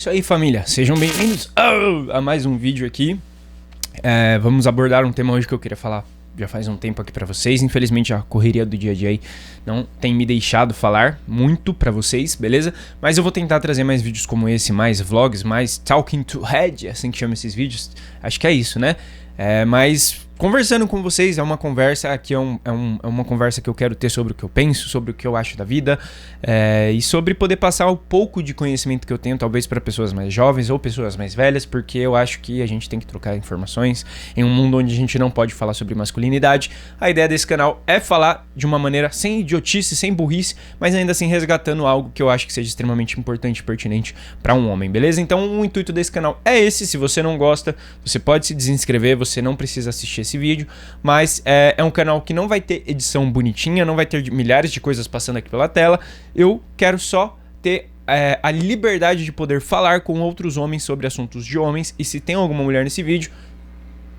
Isso aí, família, sejam bem-vindos a mais um vídeo aqui. Vamos abordar um tema hoje que eu queria falar já faz um tempo aqui pra vocês. Infelizmente a correria do dia a dia aí não tem me deixado falar muito pra vocês, beleza? Mas eu vou tentar trazer mais vídeos como esse, mais vlogs, mais talking to head, assim que chama esses vídeos. Acho que é isso, né? Mas conversando com vocês, é uma conversa aqui, é uma conversa que eu quero ter sobre o que eu penso, sobre o que eu acho da vida, e sobre poder passar um pouco de conhecimento que eu tenho, talvez para pessoas mais jovens ou pessoas mais velhas, porque eu acho que a gente tem que trocar informações em um mundo onde a gente não pode falar sobre masculinidade. A ideia desse canal é falar de uma maneira sem idiotice, sem burrice, mas ainda assim resgatando algo que eu acho que seja extremamente importante e pertinente para um homem, beleza? Então o intuito desse canal é esse. Se você não gosta, você pode se desinscrever, você não precisa assistir esse vídeo, mas é um canal que não vai ter edição bonitinha, não vai ter milhares de coisas passando aqui pela tela. Eu quero só ter a liberdade de poder falar com outros homens sobre assuntos de homens, e se tem alguma mulher nesse vídeo,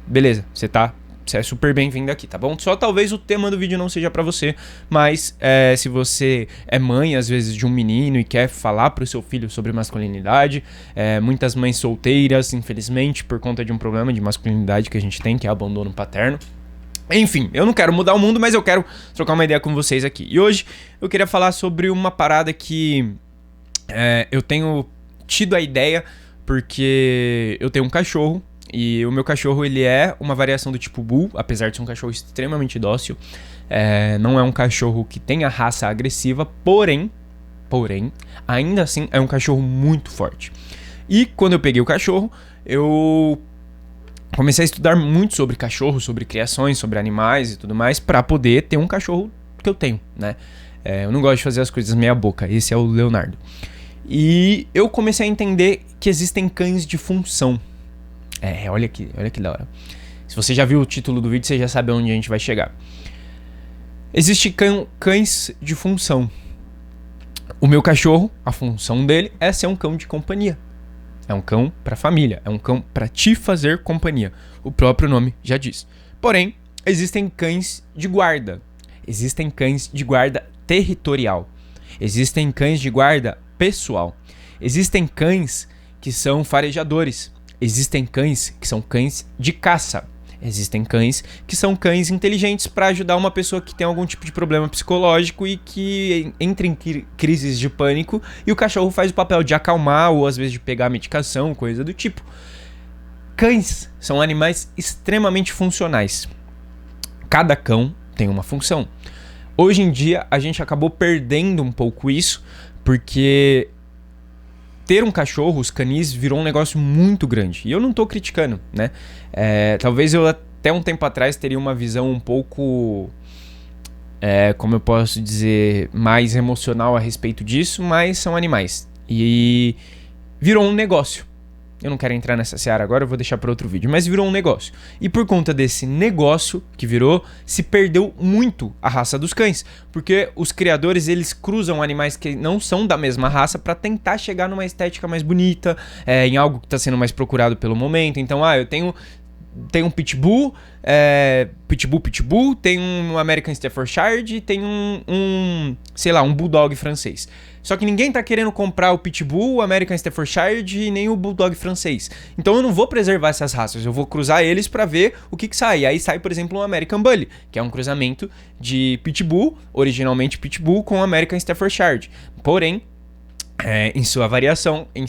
beleza, você é super bem-vindo aqui, tá bom? Só talvez o tema do vídeo não seja pra você, mas se você é mãe, às vezes, de um menino e quer falar pro seu filho sobre masculinidade, muitas mães solteiras, infelizmente, por conta de um problema de masculinidade que a gente tem, que é abandono paterno. Enfim, eu não quero mudar o mundo, mas eu quero trocar uma ideia com vocês aqui. E hoje eu queria falar sobre uma parada que eu tenho tido a ideia porque eu tenho um cachorro. E o meu cachorro, ele é uma variação do tipo Bull, apesar de ser um cachorro extremamente dócil. Não é um cachorro que tem a raça agressiva, porém, ainda assim é um cachorro muito forte. E quando eu peguei o cachorro, eu comecei a estudar muito sobre cachorro, sobre criações, sobre animais e tudo mais, pra poder ter um cachorro que eu tenho, né? Eu não gosto de fazer as coisas meia boca, esse é o Leonardo. E eu comecei a entender que existem cães de função. Olha que da hora. Se você já viu o título do vídeo, você já sabe onde a gente vai chegar. Existem cães de função. O meu cachorro, a função dele é ser um cão de companhia. É um cão pra família, é um cão pra te fazer companhia. O próprio nome já diz. Porém, existem cães de guarda. Existem cães de guarda territorial. Existem cães de guarda pessoal. Existem cães que são farejadores. Existem cães que são cães de caça. Existem cães que são cães inteligentes para ajudar uma pessoa que tem algum tipo de problema psicológico e que entra em crises de pânico, e o cachorro faz o papel de acalmar ou às vezes de pegar a medicação, coisa do tipo. Cães são animais extremamente funcionais. Cada cão tem uma função. Hoje em dia a gente acabou perdendo um pouco isso, porque ter um cachorro, os canis, virou um negócio muito grande. E eu não tô criticando, né? Talvez eu até um tempo atrás teria uma visão um pouco, como eu posso dizer, mais emocional a respeito disso, mas são animais. E virou um negócio. Eu não quero entrar nessa seara agora, eu vou deixar para outro vídeo. Mas virou um negócio. E por conta desse negócio que virou, se perdeu muito a raça dos cães. Porque os criadores, eles cruzam animais que não são da mesma raça para tentar chegar numa estética mais bonita, em algo que está sendo mais procurado pelo momento. Então, eu tenho um Pitbull, tem um American Staffordshire, tem sei lá, um Bulldog francês. Só que ninguém tá querendo comprar o Pitbull, o American Staffordshire e nem o Bulldog francês. Então eu não vou preservar essas raças, eu vou cruzar eles pra ver o que sai. Aí sai, por exemplo, um American Bully, que é um cruzamento de Pitbull, originalmente Pitbull, com American Staffordshire. Porém, em sua variação, em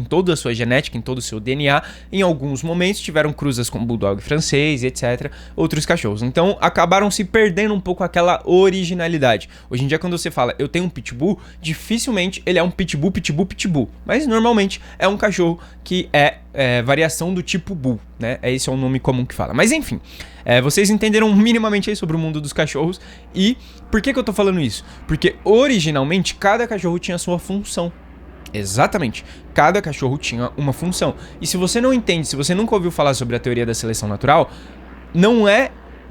toda a sua genética, em todo o seu DNA, em alguns momentos tiveram cruzas com Bulldog francês, etc., outros cachorros. Então acabaram se perdendo um pouco aquela originalidade. Hoje em dia, quando você fala eu tenho um Pitbull, dificilmente ele é um Pitbull, mas normalmente é um cachorro que é variação do tipo Bull, né? Esse é o nome comum que fala. Mas enfim, vocês entenderam minimamente aí sobre o mundo dos cachorros. E por que eu tô falando isso? Porque originalmente cada cachorro tinha sua função. Exatamente, cada cachorro tinha uma função. E se você não entende, se você nunca ouviu falar sobre a teoria da seleção natural, não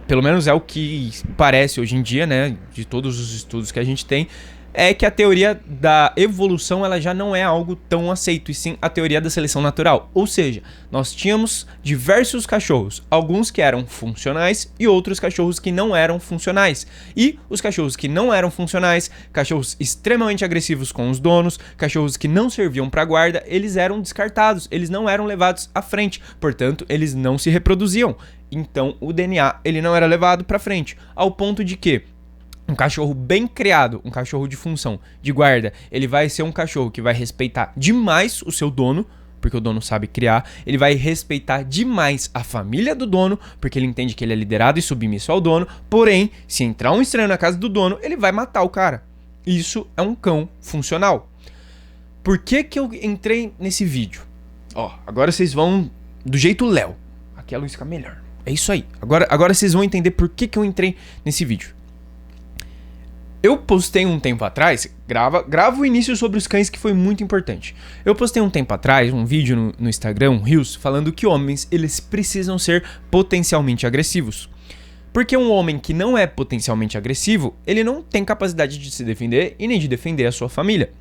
pelo menos é o que parece hoje em dia, né? De todos os estudos que a gente tem, é que a teoria da evolução ela já não é algo tão aceito, e sim a teoria da seleção natural. Ou seja, nós tínhamos diversos cachorros, alguns que eram funcionais e outros cachorros que não eram funcionais. E os cachorros que não eram funcionais, cachorros extremamente agressivos com os donos, cachorros que não serviam para guarda, eles eram descartados, eles não eram levados à frente, portanto, eles não se reproduziam. Então, o DNA ele não era levado para frente, ao ponto de que um cachorro bem criado, um cachorro de função, de guarda, ele vai ser um cachorro que vai respeitar demais o seu dono, porque o dono sabe criar, ele vai respeitar demais a família do dono, porque ele entende que ele é liderado e submisso ao dono, porém, se entrar um estranho na casa do dono, ele vai matar o cara. Isso é um cão funcional. Por que que eu entrei nesse vídeo? Ó, agora vocês vão do jeito Léo. Aqui a luz fica melhor. É isso aí. Agora vocês vão entender por que que eu entrei nesse vídeo. Eu postei um tempo atrás, grava o início sobre os cães que foi muito importante. Eu postei um tempo atrás um vídeo no Instagram, um Reels, falando que homens, eles precisam ser potencialmente agressivos. Porque um homem que não é potencialmente agressivo, ele não tem capacidade de se defender e nem de defender a sua família.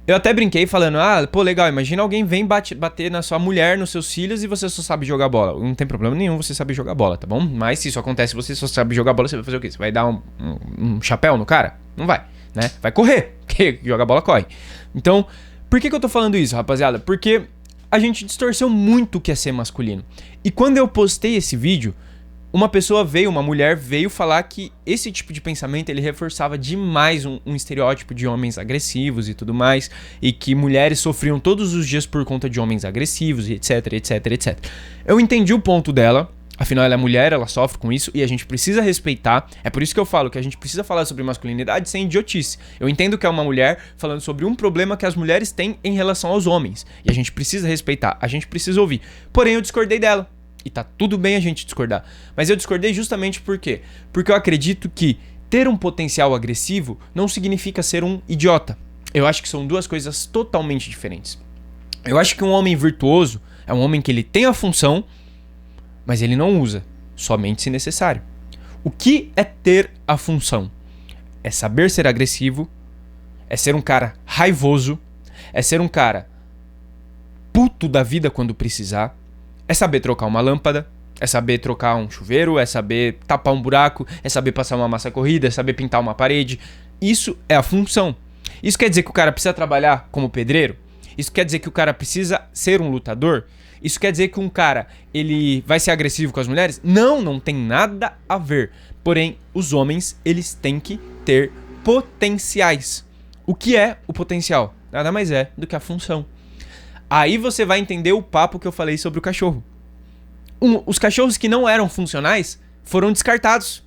Eu até brinquei falando, pô, legal, imagina alguém vem bater na sua mulher, nos seus filhos e você só sabe jogar bola. Não tem problema nenhum você saber jogar bola, tá bom? Mas se isso acontece e você só sabe jogar bola, você vai fazer o quê? Você vai dar um chapéu no cara? Não vai, né? Vai correr, porque jogar bola corre. Então, por que eu tô falando isso, rapaziada? Porque a gente distorceu muito o que é ser masculino. E quando eu postei esse vídeo, uma mulher veio falar que esse tipo de pensamento ele reforçava demais um estereótipo de homens agressivos e tudo mais, e que mulheres sofriam todos os dias por conta de homens agressivos e etc, etc, etc. Eu entendi o ponto dela, afinal ela é mulher, ela sofre com isso e a gente precisa respeitar. É por isso que eu falo que a gente precisa falar sobre masculinidade sem idiotice. Eu entendo que é uma mulher falando sobre um problema que as mulheres têm em relação aos homens, e a gente precisa respeitar, a gente precisa ouvir. Porém, eu discordei dela. E tá tudo bem a gente discordar. Mas eu discordei justamente por quê? Porque eu acredito que ter um potencial agressivo não significa ser um idiota. Eu acho que são duas coisas totalmente diferentes. Eu acho que um homem virtuoso é um homem que ele tem a função, mas ele não usa, somente se necessário. O que é ter a função? É saber ser agressivo, é ser um cara raivoso, é ser um cara puto da vida quando precisar, é saber trocar uma lâmpada, é saber trocar um chuveiro, é saber tapar um buraco, é saber passar uma massa corrida, é saber pintar uma parede. Isso é a função. Isso quer dizer que o cara precisa trabalhar como pedreiro? Isso quer dizer que o cara precisa ser um lutador? Isso quer dizer que um cara ele vai ser agressivo com as mulheres? Não, não tem nada a ver. Porém, os homens eles têm que ter potenciais. O que é o potencial? Nada mais é do que a função. Aí você vai entender o papo que eu falei sobre o cachorro. Os cachorros que não eram funcionais foram descartados.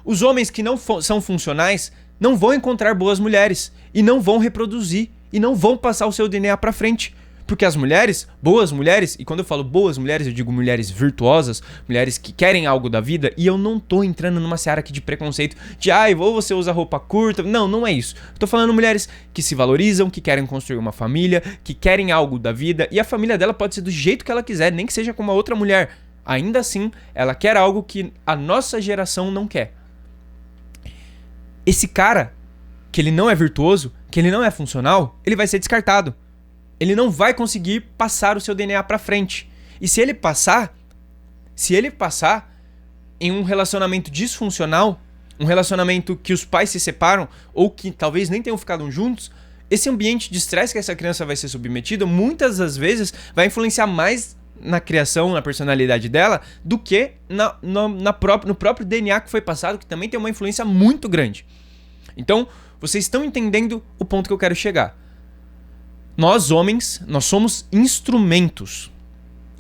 Os homens que não são funcionais não vão encontrar boas mulheres e não vão reproduzir e não vão passar o seu DNA pra frente. Porque as mulheres, boas mulheres, e quando eu falo boas mulheres, eu digo mulheres virtuosas, mulheres que querem algo da vida, e eu não tô entrando numa seara aqui de preconceito, de ou você usa roupa curta, não é isso. Eu tô falando mulheres que se valorizam, que querem construir uma família, que querem algo da vida, e a família dela pode ser do jeito que ela quiser, nem que seja com uma outra mulher. Ainda assim, ela quer algo que a nossa geração não quer. Esse cara, que ele não é virtuoso, que ele não é funcional, ele vai ser descartado. Ele não vai conseguir passar o seu DNA pra frente. E se ele passar em um relacionamento disfuncional, um relacionamento que os pais se separam ou que talvez nem tenham ficado juntos, esse ambiente de estresse que essa criança vai ser submetida, muitas das vezes vai influenciar mais na criação, na personalidade dela, do que no próprio DNA que foi passado, que também tem uma influência muito grande. Então, vocês estão entendendo o ponto que eu quero chegar. Nós, homens, nós somos instrumentos.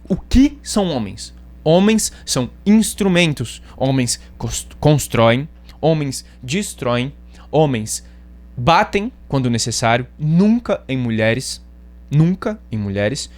O que são homens? Homens são instrumentos. Homens constroem, homens destroem, homens batem quando necessário, nunca em mulheres,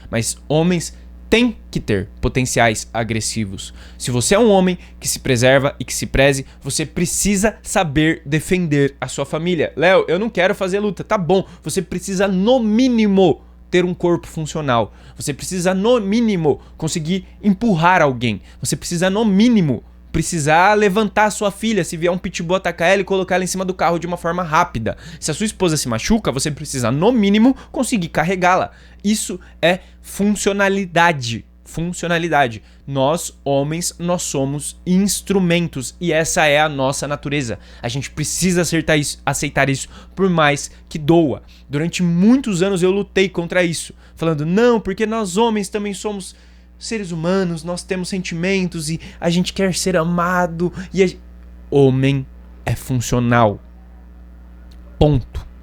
mas homens têm que ter potenciais agressivos. Se você é um homem que se preserva e que se preze, você precisa saber defender a sua família. Léo, eu não quero fazer luta. Tá bom, você precisa no mínimo ter um corpo funcional. Você precisa no mínimo conseguir empurrar alguém. Você precisa no mínimo precisar levantar a sua filha, se vier um pitbull atacar ela e colocar ela em cima do carro de uma forma rápida. Se a sua esposa se machuca, você precisa, no mínimo, conseguir carregá-la. Isso é funcionalidade. Funcionalidade. Nós, homens, nós somos instrumentos e essa é a nossa natureza. A gente precisa aceitar isso, por mais que doa. Durante muitos anos eu lutei contra isso, falando, não, porque nós homens também somos seres humanos, nós temos sentimentos e a gente quer ser amado. Homem é funcional. Ponto.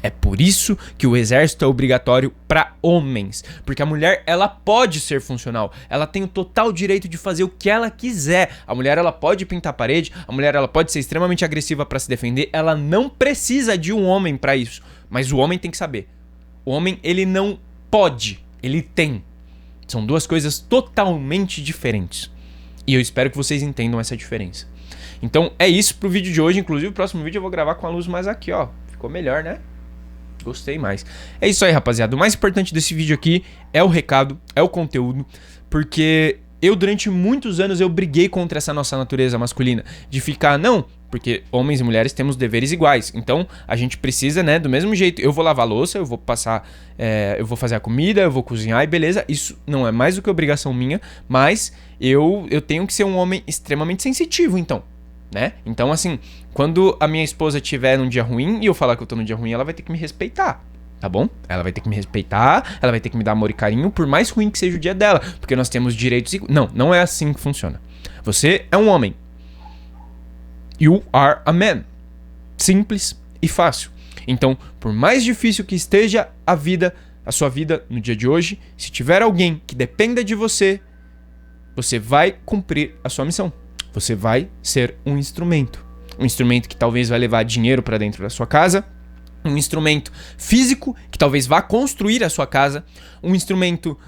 É por isso que o exército é obrigatório para homens. Porque a mulher, ela pode ser funcional. Ela tem o total direito de fazer o que ela quiser. A mulher, ela pode pintar a parede. A mulher, ela pode ser extremamente agressiva para se defender. Ela não precisa de um homem para isso. Mas o homem tem que saber. O homem, ele não pode. Ele tem. São duas coisas totalmente diferentes. E eu espero que vocês entendam essa diferença. Então, é isso pro vídeo de hoje. Inclusive, o próximo vídeo eu vou gravar com a luz mais aqui, ó. Ficou melhor, né? Gostei mais. É isso aí, rapaziada. O mais importante desse vídeo aqui é o recado, é o conteúdo, porque eu durante muitos anos eu briguei contra essa nossa natureza masculina, de ficar, não, porque homens e mulheres temos deveres iguais, então a gente precisa, né, do mesmo jeito, eu vou lavar a louça, eu vou passar, eu vou fazer a comida, eu vou cozinhar e beleza, isso não é mais do que obrigação minha, mas eu tenho que ser um homem extremamente sensitivo, então. Né? Então, assim, quando a minha esposa estiver num dia ruim e eu falar que eu tô num dia ruim, ela vai ter que me respeitar, tá bom? Ela vai ter que me respeitar, ela vai ter que me dar amor e carinho, por mais ruim que seja o dia dela, porque nós temos direitos iguais. Não, não é assim que funciona. Você é um homem. You are a man. Simples e fácil. Então, por mais difícil que esteja a sua vida no dia de hoje, se tiver alguém que dependa de você, você vai cumprir a sua missão. Você vai ser um instrumento. Um instrumento que talvez vai levar dinheiro para dentro da sua casa. Um instrumento físico que talvez vá construir a sua casa. Um instrumento...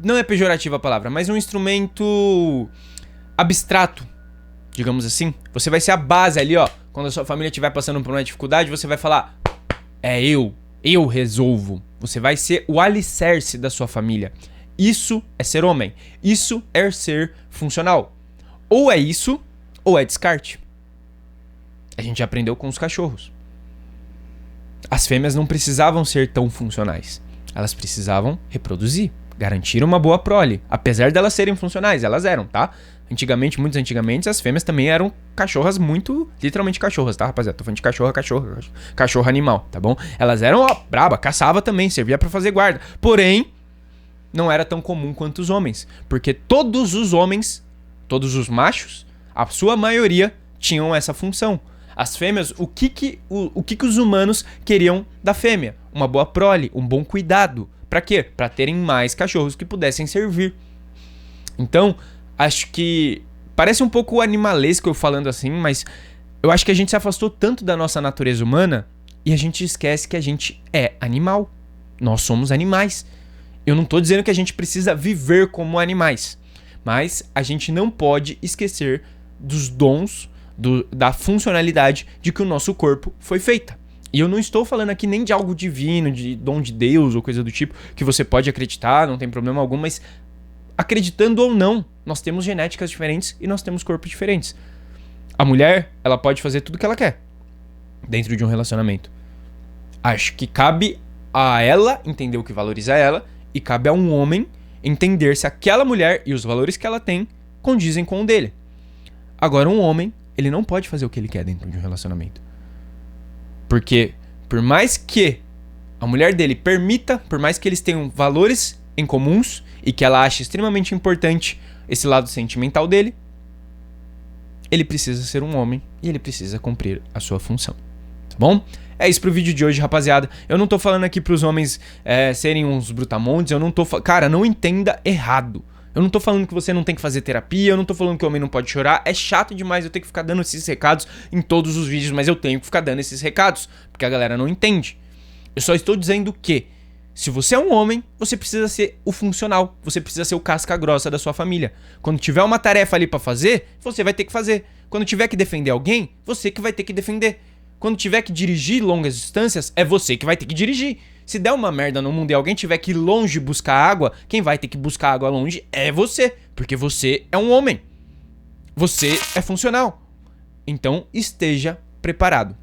não é pejorativa a palavra, mas um instrumento abstrato, digamos assim. Você vai ser a base ali, ó. Quando a sua família estiver passando por uma dificuldade, você vai falar, eu resolvo. Você vai ser o alicerce da sua família. Isso é ser homem. Isso é ser funcional. Ou é isso, ou é descarte. A gente aprendeu com os cachorros. As fêmeas não precisavam ser tão funcionais. Elas precisavam reproduzir, garantir uma boa prole. Apesar delas serem funcionais, elas eram, tá? Antigamente, muito antigamente, as fêmeas também eram cachorras muito... Literalmente cachorras, tá, rapaziada? Tô falando de cachorro animal, tá bom? Elas eram, ó, braba, caçava também, servia pra fazer guarda. Porém... não era tão comum quanto os homens, porque todos os homens, todos os machos, a sua maioria tinham essa função. As fêmeas, o que os humanos queriam da fêmea? Uma boa prole, um bom cuidado. Pra quê? Pra terem mais cachorros que pudessem servir. Então, acho que parece um pouco animalesco eu falando assim, mas eu acho que a gente se afastou tanto da nossa natureza humana e a gente esquece que a gente é animal. Nós somos animais. Eu não tô dizendo que a gente precisa viver como animais, mas a gente não pode esquecer dos dons, da funcionalidade de que o nosso corpo foi feita. E eu não estou falando aqui nem de algo divino, de dom de Deus ou coisa do tipo, que você pode acreditar, não tem problema algum, mas acreditando ou não, nós temos genéticas diferentes e nós temos corpos diferentes. A mulher, ela pode fazer tudo o que ela quer dentro de um relacionamento. Acho que cabe a ela entender o que valoriza ela e cabe a um homem entender se aquela mulher e os valores que ela tem condizem com o dele. Agora, um homem, ele não pode fazer o que ele quer dentro de um relacionamento. Porque, por mais que a mulher dele permita, por mais que eles tenham valores em comuns e que ela ache extremamente importante esse lado sentimental dele, ele precisa ser um homem e ele precisa cumprir a sua função. Tá bom? É isso pro vídeo de hoje, rapaziada. Eu não tô falando aqui pros homens serem uns brutamontes, eu não tô... Cara, não entenda errado. Eu não tô falando que você não tem que fazer terapia, eu não tô falando que o homem não pode chorar. É chato demais eu ter que ficar dando esses recados em todos os vídeos, mas eu tenho que ficar dando esses recados, porque a galera não entende. Eu só estou dizendo que, se você é um homem, você precisa ser o funcional, você precisa ser o casca grossa da sua família. Quando tiver uma tarefa ali pra fazer, você vai ter que fazer. Quando tiver que defender alguém, você que vai ter que defender. Quando tiver que dirigir longas distâncias, é você que vai ter que dirigir. Se der uma merda no mundo e alguém tiver que ir longe buscar água, quem vai ter que buscar água longe é você, porque você é um homem. você é funcional. Então esteja preparado.